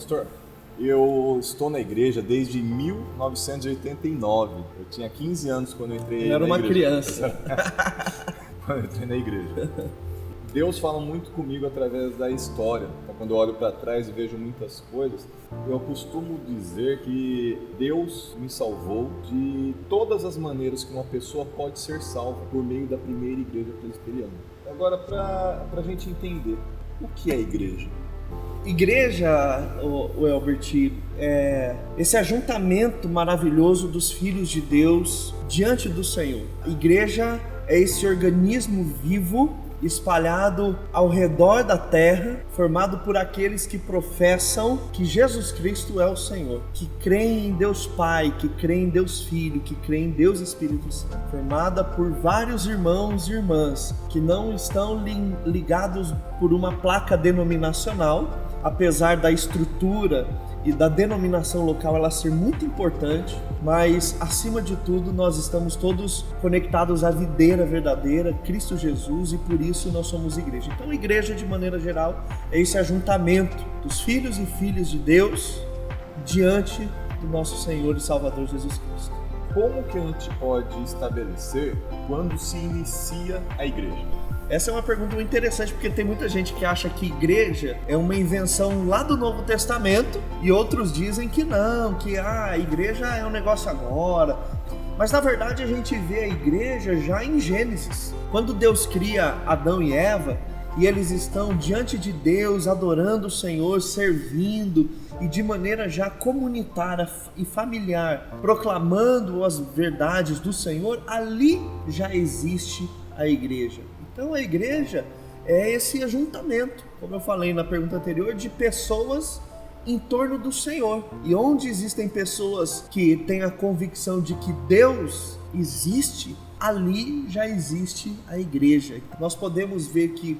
Pastor, eu estou na igreja desde 1989. Eu tinha 15 anos quando eu entrei na igreja. Era uma criança. Quando eu entrei na igreja. Deus fala muito comigo através da história. Então, quando eu olho para trás e vejo muitas coisas, eu costumo dizer que Deus me salvou de todas as maneiras que uma pessoa pode ser salva por meio da primeira igreja presbiteriana. Agora, para a gente entender, o que é igreja? Igreja, o Elbert, é esse ajuntamento maravilhoso dos filhos de Deus diante do Senhor. Igreja é esse organismo vivo espalhado ao redor da terra, formado por aqueles que professam que Jesus Cristo é o Senhor, que creem em Deus Pai, que creem em Deus Filho, que creem em Deus Espírito Santo, formada por vários irmãos e irmãs que não estão ligados por uma placa denominacional, apesar da estrutura e da denominação local ela ser muito importante, mas acima de tudo nós estamos todos conectados à videira verdadeira, Cristo Jesus, e por isso nós somos igreja. Então igreja, de maneira geral, é esse ajuntamento dos filhos e filhas de Deus diante do nosso Senhor e Salvador Jesus Cristo. Como que a gente pode estabelecer quando se inicia a igreja? Essa é uma pergunta muito interessante, porque tem muita gente que acha que igreja é uma invenção lá do Novo Testamento e outros dizem que não, que a igreja é um negócio agora. Mas na verdade a gente vê a igreja já em Gênesis. Quando Deus cria Adão e Eva e eles estão diante de Deus, adorando o Senhor, servindo e de maneira já comunitária e familiar, proclamando as verdades do Senhor, ali já existe a igreja. Então a igreja é esse ajuntamento, como eu falei na pergunta anterior, de pessoas em torno do Senhor. E onde existem pessoas que têm a convicção de que Deus existe, ali já existe a igreja. Nós podemos ver que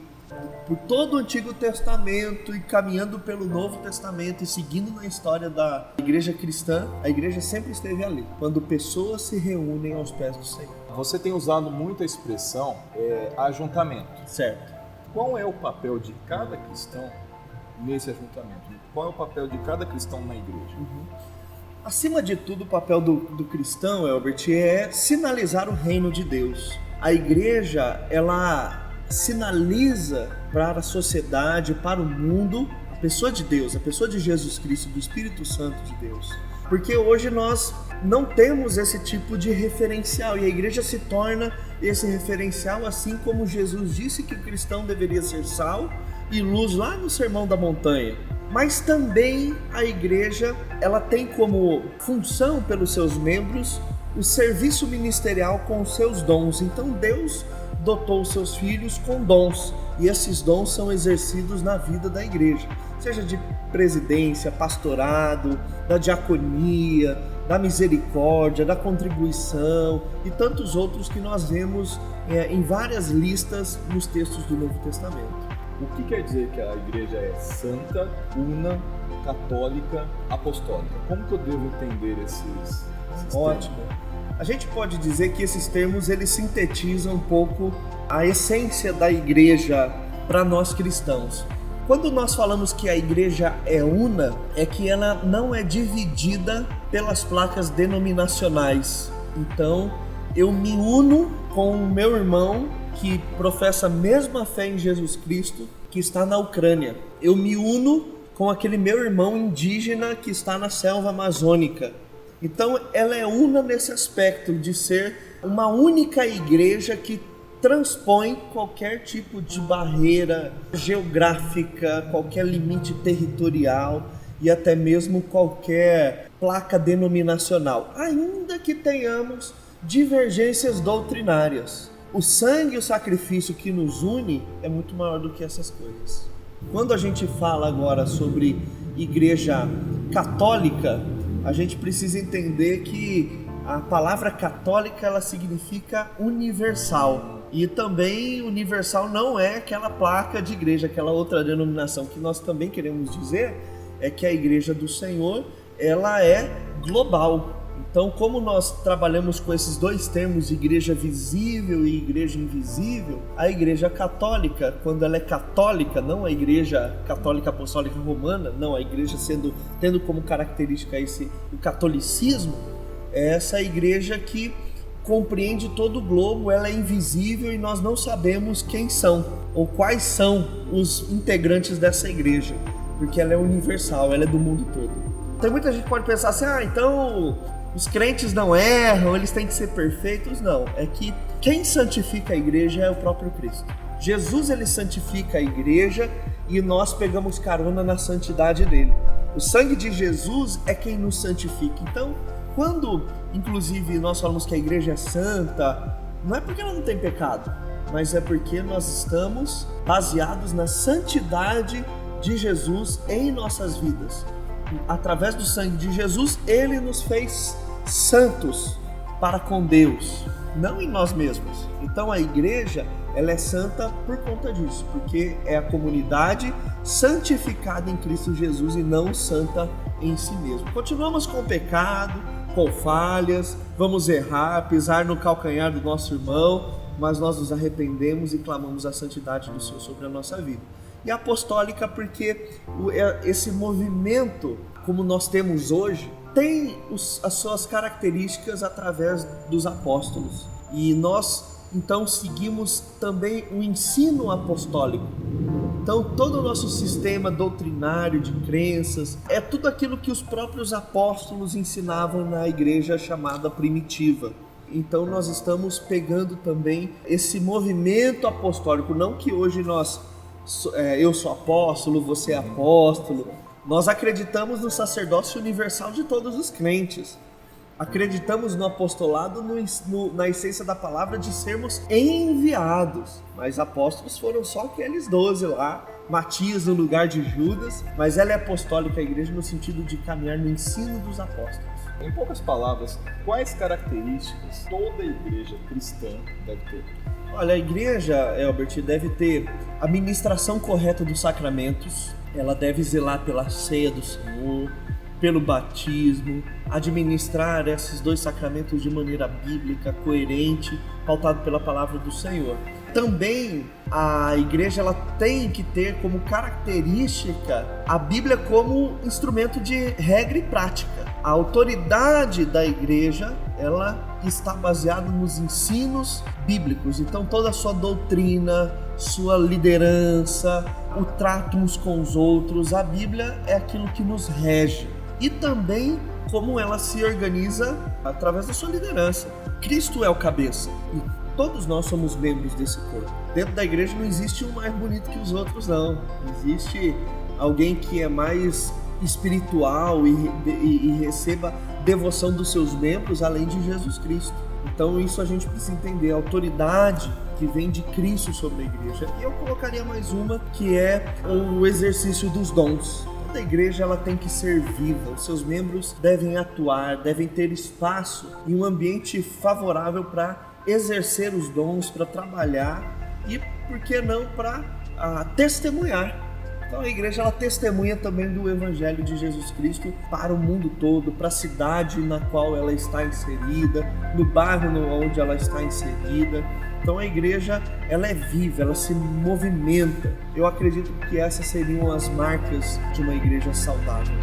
por todo o Antigo Testamento e caminhando pelo Novo Testamento e seguindo na história da igreja cristã, a igreja sempre esteve ali, quando pessoas se reúnem aos pés do Senhor. Você tem usado muito a expressão ajuntamento. Certo. Qual é o papel de cada cristão nesse ajuntamento? Qual é o papel de cada cristão na igreja? Acima de tudo, o papel do cristão, Elbert, é sinalizar o reino de Deus. A igreja, ela sinaliza para a sociedade, para o mundo, a pessoa de Deus, a pessoa de Jesus Cristo, do Espírito Santo de Deus. Porque hoje nós não temos esse tipo de referencial e a igreja se torna esse referencial, assim como Jesus disse que o cristão deveria ser sal e luz lá no Sermão da Montanha. Mas também a igreja, ela tem como função pelos seus membros o serviço ministerial com os seus dons. Então Deus dotou os seus filhos com dons e esses dons são exercidos na vida da igreja, seja de presidência, pastorado, da diaconia, da misericórdia, da contribuição e tantos outros que nós vemos em várias listas nos textos do Novo Testamento. O que quer dizer que a igreja é santa, una, católica, apostólica? Como que eu devo entender esses Ótimo. termos? A gente pode dizer que esses termos eles sintetizam um pouco a essência da igreja para nós cristãos. Quando nós falamos que a igreja é una, é que ela não é dividida pelas placas denominacionais. Então, eu me uno com o meu irmão que professa a mesma fé em Jesus Cristo, que está na Ucrânia. Eu me uno com aquele meu irmão indígena que está na selva amazônica. Então, ela é una nesse aspecto de ser uma única igreja que transpõe qualquer tipo de barreira geográfica, qualquer limite territorial e até mesmo qualquer placa denominacional, ainda que tenhamos divergências doutrinárias. O sangue e o sacrifício que nos une é muito maior do que essas coisas. Quando a gente fala agora sobre igreja católica, a gente precisa entender que a palavra católica ela significa universal. E também universal não é aquela placa de igreja, aquela outra denominação. Que nós também queremos dizer é que a igreja do Senhor ela é global. Então, como nós trabalhamos com esses dois termos, igreja visível e igreja invisível, a igreja católica, quando ela é católica, não a igreja católica apostólica romana, não, a igreja tendo como característica o catolicismo, é essa igreja que compreende todo o globo, ela é invisível e nós não sabemos quem são ou quais são os integrantes dessa igreja, porque ela é universal, ela é do mundo todo. Tem muita gente que pode pensar assim, então os crentes não erram, eles têm que ser perfeitos. Não, é que quem santifica a igreja é o próprio Cristo. Jesus, ele santifica a igreja e nós pegamos carona na santidade dele. O sangue de Jesus é quem nos santifica. Então, quando, inclusive, nós falamos que a igreja é santa, não é porque ela não tem pecado, mas é porque nós estamos baseados na santidade de Jesus em nossas vidas. Através do sangue de Jesus, ele nos fez santos para com Deus, não em nós mesmos. Então a igreja, ela é santa por conta disso, porque é a comunidade santificada em Cristo Jesus e não santa em si mesmo. Continuamos com pecado, com falhas, vamos errar, pisar no calcanhar do nosso irmão, mas nós nos arrependemos e clamamos a santidade do Senhor sobre a nossa vida. E a apostólica porque esse movimento, como nós temos hoje, tem as suas características através dos apóstolos. E nós, então, seguimos também o ensino apostólico. Então, todo o nosso sistema doutrinário de crenças é tudo aquilo que os próprios apóstolos ensinavam na igreja chamada primitiva. Então, nós estamos pegando também esse movimento apostólico, não que hoje eu sou apóstolo, você é apóstolo. Nós acreditamos no sacerdócio universal de todos os crentes. Acreditamos no apostolado, na essência da palavra de sermos enviados. Mas apóstolos foram só aqueles 12 lá, Matias no lugar de Judas, mas ela é apostólica, a igreja, no sentido de caminhar no ensino dos apóstolos. Em poucas palavras, quais características toda igreja cristã deve ter? Olha, a igreja, Elbert, deve ter a ministração correta dos sacramentos, ela deve zelar pela ceia do Senhor, pelo batismo, administrar esses dois sacramentos de maneira bíblica, coerente, pautado pela palavra do Senhor. Também a igreja ela tem que ter como característica a Bíblia como instrumento de regra e prática. A autoridade da igreja ela está baseada nos ensinos bíblicos. Então toda a sua doutrina, sua liderança, o trato uns com os outros, a Bíblia é aquilo que nos rege. E também como ela se organiza através da sua liderança. Cristo é o cabeça e todos nós somos membros desse corpo. Dentro da igreja não existe um mais bonito que os outros, não. Existe alguém que é mais espiritual e receba devoção dos seus membros além de Jesus Cristo. Então isso a gente precisa entender, a autoridade que vem de Cristo sobre a igreja. E eu colocaria mais uma, que é o exercício dos dons. A igreja ela tem que ser viva, os seus membros devem atuar, devem ter espaço e um ambiente favorável para exercer os dons, para trabalhar e, por que não, para testemunhar. Então a igreja ela testemunha também do Evangelho de Jesus Cristo para o mundo todo, para a cidade na qual ela está inserida, no bairro onde ela está inserida. Então a igreja ela é viva, ela se movimenta. Eu acredito que essas seriam as marcas de uma igreja saudável.